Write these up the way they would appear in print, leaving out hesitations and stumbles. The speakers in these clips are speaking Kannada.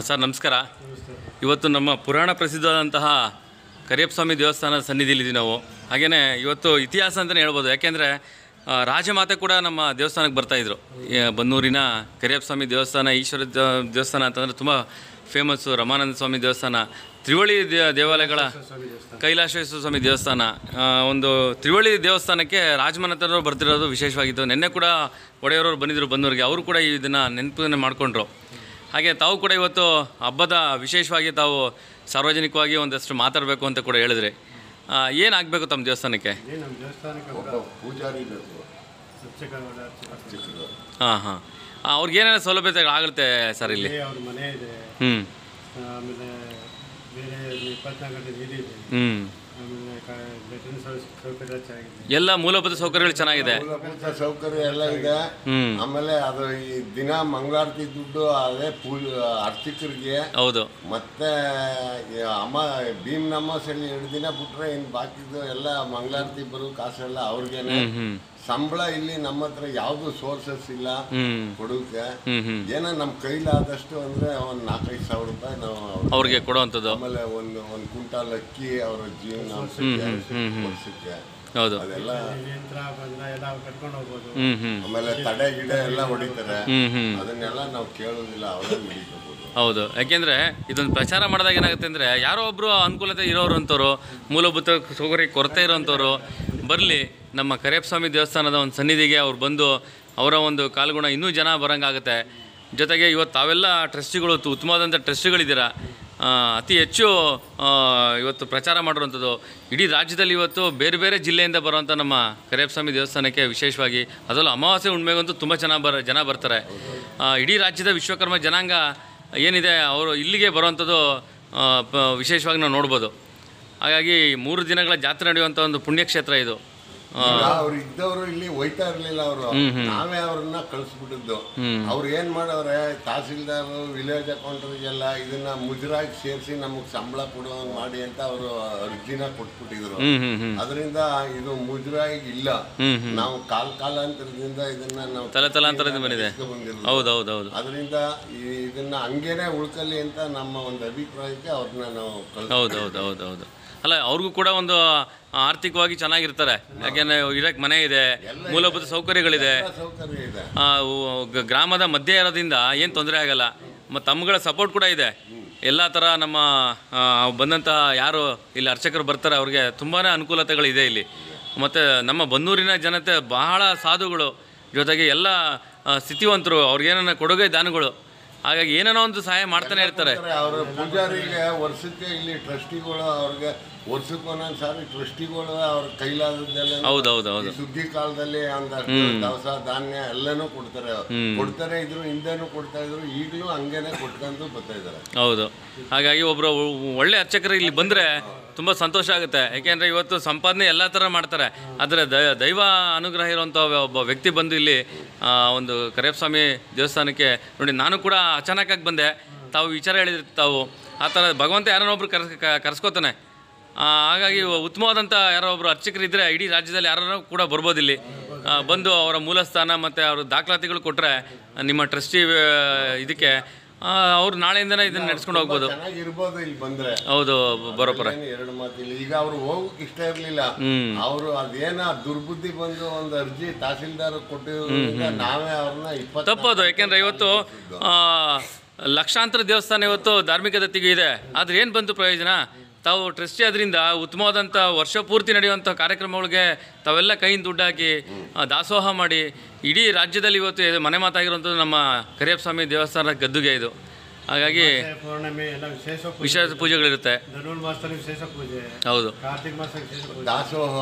ಸರ್ ನಮಸ್ಕಾರ. ಇವತ್ತು ನಮ್ಮ ಪುರಾಣ ಪ್ರಸಿದ್ಧವಾದಂತಹ ಕರಿಯಪ್ಪ ಸ್ವಾಮಿ ದೇವಸ್ಥಾನದ ಸನ್ನಿಧಿಲಿದ್ದೀವಿ ನಾವು. ಹಾಗೆಯೇ ಇವತ್ತು ಇತಿಹಾಸ ಅಂತಲೇ ಹೇಳ್ಬೋದು. ಯಾಕೆಂದರೆ ರಾಜಮಾತೆ ಕೂಡ ನಮ್ಮ ದೇವಸ್ಥಾನಕ್ಕೆ ಬರ್ತಾಯಿದ್ರು. ಬನ್ನೂರಿನ ಕರಿಯಪ್ಪ ಸ್ವಾಮಿ ದೇವಸ್ಥಾನ, ಈಶ್ವರ ದೇವಸ್ಥಾನ ಅಂತಂದರೆ ತುಂಬ ಫೇಮಸ್ಸು. ರಮಾನಂದ ಸ್ವಾಮಿ ದೇವಸ್ಥಾನ, ತ್ರಿವಳಿ ದೇವಾಲಯಗಳ ಕೈಲಾಸೇಶ್ವರ ಸ್ವಾಮಿ ದೇವಸ್ಥಾನ, ಒಂದು ತ್ರಿವಳಿ ದೇವಸ್ಥಾನಕ್ಕೆ ರಾಜಮನೆತನರು ಬರ್ತಿರೋದು ವಿಶೇಷವಾಗಿತ್ತು. ನಿನ್ನೆ ಕೂಡ ಒಡೆಯವರು ಬಂದಿದ್ದರು ಬನ್ನೂರಿಗೆ. ಅವರು ಕೂಡ ಇದನ್ನು ನೆನಪನ್ನು ಮಾಡಿಕೊಂಡ್ರು. ಹಾಗೆ ತಾವು ಕೂಡ ಇವತ್ತು ಹಬ್ಬದ ವಿಶೇಷವಾಗಿ ತಾವು ಸಾರ್ವಜನಿಕವಾಗಿ ಒಂದಷ್ಟು ಮಾತಾಡಬೇಕು ಅಂತ ಕೂಡ ಹೇಳಿದ್ರಿ. ಏನಾಗಬೇಕು ತಮ್ಮ ದೇವಸ್ಥಾನಕ್ಕೆ? ಹಾಂ ಹಾಂ ಅವ್ರಿಗೇನೇನು ಸೌಲಭ್ಯತೆ ಆಗುತ್ತೆ ಸರ್ ಇಲ್ಲಿ? ಎಲ್ಲ ಮೂಲಭೂತ ಸೌಕರ್ಯಗಳು ಚೆನ್ನಾಗಿದೆ. ಮೂಲಭೂತ ಸೌಕರ್ಯ ಎಲ್ಲ ಇದೆ. ಆಮೇಲೆ ಅದು ಈ ದಿನ ಮಂಗಳಾರತಿ ದುಡ್ಡು ಅದೇ ಅರ್ಚಕರಿಗೆ. ಹೌದು. ಮತ್ತೆ ಭೀಮ್ ಅಮಾವಾಸ್ಯೆಯಲ್ಲಿ 2 ದಿನ ಬಿಟ್ರೆ ಇನ್ನು ಬಾಕಿದು ಎಲ್ಲ ಮಂಗಳಾರತಿ ಬರೋ ಕಾಸೆಲ್ಲ ಅವ್ರಿಗೇನೆ. ಸಂಬಳ ಇಲ್ಲಿ ನಮ್ಮ ಹತ್ರ ಯಾವ್ದು ಸೋರ್ಸಸ್ ಇಲ್ಲ ಕೊಡೋಕೆ. ಏನೋ ನಮ್ಮ ಕೈಲಾದಷ್ಟು ಅಂದ್ರೆ ಒಂದು 4-5 ಸಾವಿರ ರೂಪಾಯಿ ನಾವು ಅವ್ರಿಗೆ ಕೊಡುವಂಥದ್ದು. ಆಮೇಲೆ ಒಂದು ಕ್ವಿಂಟಾಲ್ ಅಕ್ಕಿ ಅವರ ಜೀವನ ವರ್ಷಕ್ಕೆ. ಹೌದು. ಅದೆಲ್ಲ ಆಮೇಲೆ ತಡೆ ಗಿಡ ಎಲ್ಲ ಹೊಡಿತಾರೆ. ಅದನ್ನೆಲ್ಲ ನಾವು ಕೇಳೋದಿಲ್ಲ, ಅವರೇ ಹಿಡಿಕೋಬಹುದು. ಹೌದು. ಯಾಕೆಂದ್ರೆ ಇದೊಂದು ಪ್ರಚಾರ ಮಾಡಿದಾಗ ಏನಾಗುತ್ತೆ ಅಂದರೆ, ಯಾರೋ ಒಬ್ಬರು ಅನುಕೂಲತೆ ಇರೋರು ಅಂಥವ್ರು, ಮೂಲಭೂತ ಸೌಕರ್ಯ ಕೊರತೆ ಇರೋವಂಥವ್ರು ಬರಲಿ ನಮ್ಮ ಕರಿಯಪ್ಪ ಸ್ವಾಮಿ ದೇವಸ್ಥಾನದ ಒಂದು ಸನ್ನಿಧಿಗೆ ಅವ್ರು ಬಂದು ಅವರ ಒಂದು ಕಾಲ್ಗುಣ ಇನ್ನೂ ಜನ ಬರೋಂಗಾಗುತ್ತೆ. ಜೊತೆಗೆ ಇವತ್ತು ತಾವೆಲ್ಲ ಟ್ರಸ್ಟಿಗಳು, ಉತ್ತಮವಾದಂಥ ಟ್ರಸ್ಟಿಗಳಿದ್ದೀರ. ಅತಿ ಹೆಚ್ಚು ಇವತ್ತು ಪ್ರಚಾರ ಮಾಡಿರುವಂಥದ್ದು ಇಡೀ ರಾಜ್ಯದಲ್ಲಿ. ಇವತ್ತು ಬೇರೆ ಬೇರೆ ಜಿಲ್ಲೆಯಿಂದ ಬರುವಂಥ ನಮ್ಮ ಕರಿಯಪ್ಪ ಸ್ವಾಮಿ ದೇವಸ್ಥಾನಕ್ಕೆ ವಿಶೇಷವಾಗಿ, ಅದರಲ್ಲೂ ಅಮಾವಾಸ್ಯೆ ಹುಣ್ಮೆಗಂತೂ ತುಂಬ ಜನ ಬರ್ತಾರೆ. ಇಡೀ ರಾಜ್ಯದ ವಿಶ್ವಕರ್ಮ ಜನಾಂಗ ಏನಿದೆ ಅವರು ಇಲ್ಲಿಗೆ ಬರುವಂಥದ್ದು ವಿಶೇಷವಾಗಿ ನಾವು ನೋಡ್ಬೋದು. ಹಾಗಾಗಿ 3 ದಿನಗಳ ಜಾತ್ರೆ ನಡೆಯುವಂಥ ಒಂದು ಪುಣ್ಯಕ್ಷೇತ್ರ ಇದು. ಅವ್ರು ಇದ್ದವರು ಇಲ್ಲಿ ಹೋಯ್ತಾ ಇರ್ಲಿಲ್ಲ. ಅವರು ನಾವೇ ಅವ್ರನ್ನ ಕಳಿಸ್ಬಿಟ್ಟಿದ್ದು. ಅವ್ರು ಏನ್ ಮಾಡವ್ರೆ, ತಹಸೀಲ್ದಾರ್, ವಿಲೇಜ್ ಅಕೌಂಟರಿಗೆಲ್ಲ ಇದನ್ನ ಮುಜರಾಗಿ ಸೇರಿಸಿ ನಮಗ್ ಸಂಬಳ ಕೊಡುವಂಗ್ ಮಾಡಿ ಅಂತ ಅವರು ಅರ್ಜಿನ ಕೊಟ್ಬಿಟ್ಟಿದ್ರು. ಅದರಿಂದ ಇದು ಮುಜರಾಗಿ ಇಲ್ಲ. ನಾವು ಕಾಲಾಂತರದಿಂದ ಇದನ್ನ ನಾವು ತಲಾಂತರದಿಂದ ಬಂದಿದೆ. ಹೌದೌದೌದು. ಅದರಿಂದ ಇದನ್ನ ಹಂಗೇನೆ ಉಳ್ಕಲಿ ಅಂತ ನಮ್ಮ ಒಂದು ಅಭಿಪ್ರಾಯಕ್ಕೆ ಅವ್ರನ್ನ ನಾವು ಹೌದೌದೌದೌದು. ಅಲ್ಲ, ಅವ್ರಿಗೂ ಕೂಡ ಒಂದು ಆರ್ಥಿಕವಾಗಿ ಚೆನ್ನಾಗಿರ್ತಾರೆ. ಯಾಕೆಂದರೆ ಇರೋಕ್ಕೆ ಮನೆ ಇದೆ, ಮೂಲಭೂತ ಸೌಕರ್ಯಗಳಿದೆ, ಗ್ರಾಮದ ಮಧ್ಯೆ ಇರೋದ್ರಿಂದ ಏನು ತೊಂದರೆ ಆಗಲ್ಲ. ಮತ್ತು ತಮ್ಮಗಳ ಸಪೋರ್ಟ್ ಕೂಡ ಇದೆ. ಎಲ್ಲ ಥರ ನಮ್ಮ ಬಂದಂತಹ ಯಾರು ಇಲ್ಲಿ ಅರ್ಚಕರು ಬರ್ತಾರೆ ಅವ್ರಿಗೆ ತುಂಬಾ ಅನುಕೂಲತೆಗಳಿದೆ ಇಲ್ಲಿ. ಮತ್ತು ನಮ್ಮ ಬನ್ನೂರಿನ ಜನತೆ ಬಹಳ ಸಾಧುಗಳು, ಜೊತೆಗೆ ಎಲ್ಲ ಸ್ಥಿತಿವಂತರು, ಅವ್ರಿಗೇನ ಕೊಡುಗೆ ದಾನಗಳು. ಹಾಗಾಗಿ ಏನೇನೋ ಒಂದು ಸಹಾಯ ಮಾಡ್ತಾನೆ ಇರ್ತಾರೆ. ಅವರು ಪೂಜಾರಿಗೆ ವರ್ಷಕ್ಕೆ ಇಲ್ಲಿ ಟ್ರಸ್ಟಿಗಳು ಅವ್ರಿಗೆ ವರ್ಷಕ್ಕೆ ಒಂದೊಂದು ಸಾರಿ ಟ್ರಸ್ಟಿಗಳು ಅವ್ರ ಕೈಲಾದದ್ದೆಲ್ಲ. ಹೌದೌದು. ಸುಗ್ಗಿ ಕಾಲದಲ್ಲಿ ಒಂದಷ್ಟು ದವಸ ಧಾನ್ಯ ಎಲ್ಲನೂ ಕೊಡ್ತಾರೆ ಇದ್ರು, ಹಿಂದೆನೂ ಕೊಡ್ತಾ ಇದ್ರು, ಈಗಲೂ ಹಂಗೇನೆ ಕೊಟ್ಕೊಂಡು ಬರ್ತಾ ಇದ್ದಾರೆ. ಹೌದು. ಹಾಗಾಗಿ ಒಬ್ಬರು ಒಳ್ಳೆ ಅರ್ಚಕರು ಇಲ್ಲಿ ಬಂದರೆ ತುಂಬ ಸಂತೋಷ ಆಗುತ್ತೆ. ಯಾಕೆಂದರೆ ಇವತ್ತು ಸಂಪಾದನೆ ಎಲ್ಲ ಥರ ಮಾಡ್ತಾರೆ, ಆದರೆ ದೈವ ಅನುಗ್ರಹ ಇರುವಂಥ ಒಬ್ಬ ವ್ಯಕ್ತಿ ಬಂದು ಇಲ್ಲಿ ಒಂದು ಕರಿಯಪ್ಪ ಸ್ವಾಮಿ ದೇವಸ್ಥಾನಕ್ಕೆ ನೋಡಿ. ನಾನು ಕೂಡ ಅಚಾನಕ್ಕಾಗಿ ಬಂದೆ. ತಾವು ವಿಚಾರ ಹೇಳಿದ್ರಿ, ತಾವು ಆ ಥರ ಭಗವಂತ ಯಾರನ್ನೊಬ್ರು ಕರ್ಸ್ಕೋತಾನೆ. ಹಾಗಾಗಿ ಉತ್ತಮವಾದಂಥ ಯಾರೋ ಒಬ್ಬರು ಅರ್ಚಕರು ಇದ್ದರೆ ಇಡೀ ರಾಜ್ಯದಲ್ಲಿ ಯಾರು ಕೂಡ ಬರ್ಬೋದು ಇಲ್ಲಿ ಬಂದು ಅವರ ಮೂಲಸ್ಥಾನ ಮತ್ತು ಅವ್ರ ದಾಖಲಾತಿಗಳು ಕೊಟ್ಟರೆ ನಿಮ್ಮ ಟ್ರಸ್ಟಿ ಇದಕ್ಕೆ ಅವ್ರು ನಾಳೆಯಿಂದನೇ ಇದನ್ನ ನಡೆಸ್ಕೊಂಡು ಹೋಗ್ಬೋದು. ಇಲ್ಲಿ ಬಂದ್ರೆ. ಹೌದು, ಬರೋಬ್ಬರ. 2 ಮಾತಿಲ್ಲ. ಈಗ ಅವ್ರು ಹೋಗಕ್ಕೆ ಇಷ್ಟ ಇರಲಿಲ್ಲ. ಅವರು ಅದೇನ ದುರ್ಬುದ್ಧಿ ಬಂದು ಒಂದು ಅರ್ಜಿ ತಹಸೀಲ್ದಾರ್ ಕೊಟ್ಟಿರೋದ್ರಿಂದ ನಾವೇ ಅವ್ರನ್ನ ತಪ್ಪೋದು. ಯಾಕೆಂದ್ರೆ ಇವತ್ತು ಲಕ್ಷಾಂತರ ದೇವಸ್ಥಾನ ಇವತ್ತು ಧಾರ್ಮಿಕ ದತ್ತಿಗೆ ಇದೆ. ಆದ್ರೆ ಏನು ಬಂತು ಪ್ರಯೋಜನ? ತಾವು ಟ್ರಸ್ಟಿ ಅದರಿಂದ ಉತ್ತಮವಾದಂಥ ವರ್ಷ ಪೂರ್ತಿ ನಡೆಯುವಂಥ ಕಾರ್ಯಕ್ರಮಗಳಿಗೆ ತಾವೆಲ್ಲ ಕೈಯಿಂದ ದುಡ್ಡು ಹಾಕಿ ದಾಸೋಹ ಮಾಡಿ ಇಡೀ ರಾಜ್ಯದಲ್ಲಿ ಇವತ್ತು ಮನೆ ಮಾತಾಗಿರುವಂಥದ್ದು ನಮ್ಮ ಕರಿಯಪ್ಪ ಸ್ವಾಮಿ ದೇವಸ್ಥಾನ ಗದ್ದುಗೆ ಇದು. ಹಾಗಾಗಿ ವಿಶೇಷ ಪೂಜೆಗಳಿರುತ್ತೆ. ಹೌದು. ದಾಸೋಹ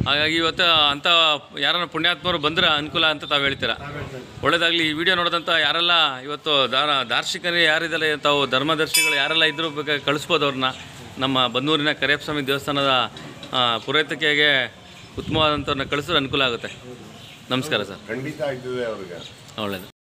ಹಾಗಾಗಿ ಇವತ್ತು ಅಂಥ ಯಾರನ್ನ ಪುಣ್ಯಾತ್ಮರು ಬಂದರೆ ಅನುಕೂಲ ಅಂತ ತಾವು ಹೇಳ್ತೀರಾ. ಒಳ್ಳೆಯದಾಗಲಿ. ಈ ವಿಡಿಯೋ ನೋಡಿದಂಥ ಯಾರೆಲ್ಲ ಇವತ್ತು ದಾರ್ಶನಿಕರು ಯಾರಿದ್ದಾರೆ, ತಾವು ಧರ್ಮದರ್ಶಿಗಳು ಯಾರೆಲ್ಲ ಇದ್ರೂ ಬೇಕಾಗಿ ಕಳಿಸ್ಬೋದು ಅವ್ರನ್ನ. ನಮ್ಮ ಬನ್ನೂರಿನ ಕರಿಯಪ್ಪ ಸ್ವಾಮಿ ದೇವಸ್ಥಾನದ ಪುರೋಹಿತಿಕೆಗೆ ಉತ್ತಮವಾದಂಥವ್ರನ್ನ ಕಳಿಸಿದ್ರೆ ಅನುಕೂಲ ಆಗುತ್ತೆ. ನಮಸ್ಕಾರ ಸರ್. ಖಂಡಿತ ಆಯ್ತದೆ ಅವ್ರಿಗೆ. ಒಳ್ಳೆಯದು.